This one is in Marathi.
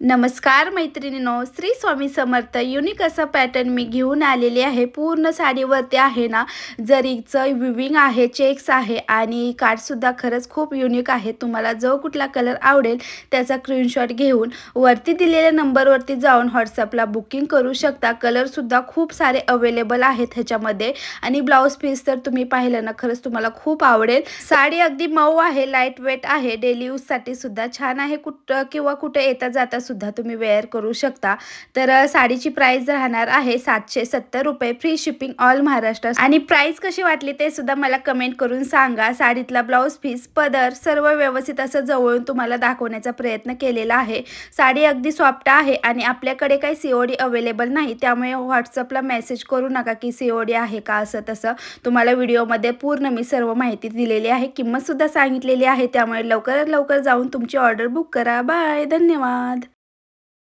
नमस्कार मैत्रिणींनो, श्री स्वामी समर्थ. युनिक असा पॅटर्न मी घेऊन आलेली आहे. पूर्ण साडीवरती आहे ना, जरीचं विविंग आहे, चेक्स आहे आणि काठसुद्धा खरंच खूप युनिक आहे. तुम्हाला जो कुठला कलर आवडेल त्याचा स्क्रीनशॉट घेऊन वरती दिलेल्या नंबरवरती जाऊन व्हॉट्सअपला बुकिंग करू शकता. कलरसुद्धा खूप सारे अवेलेबल आहेत ह्याच्यामध्ये आणि ब्लाऊज पीस तर तुम्ही पाहिलं ना, खरंच तुम्हाला खूप आवडेल. साडी अगदी मऊ आहे, लाईट वेट आहे, डेली यूजसाठी सुद्धा छान आहे. कुठं किंवा कुठे येता जाता सुद्धा तुम्ही वेअर करू शकता. तर साडीची प्राइस राहणार आहे 770 रुपये, फ्री शिपिंग ऑल महाराष्ट्र. आणि प्राइस कशी वाटली ते सुद्धा मला कमेंट करून सांगा. साडीतला ब्लाऊज पीस, पदर सर्व व्यवस्थित असं जवळून तुम्हाला दाखवण्याचा प्रयत्न केलेला आहे. साडी अगदी सॉफ्ट आहे आणि आपल्याकडे काही सीओडी अवेलेबल नाही, त्यामुळे व्हॉट्सअपला मेसेज करू नका की सीओडी आहे का असं तसं. तुम्हाला व्हिडिओमध्ये पूर्ण मी सर्व माहिती दिलेली आहे, किंमत सुद्धा सांगितलेली आहे. त्यामुळे लवकरात लवकर जाऊन तुमची ऑर्डर बुक करा. बाय, धन्यवाद.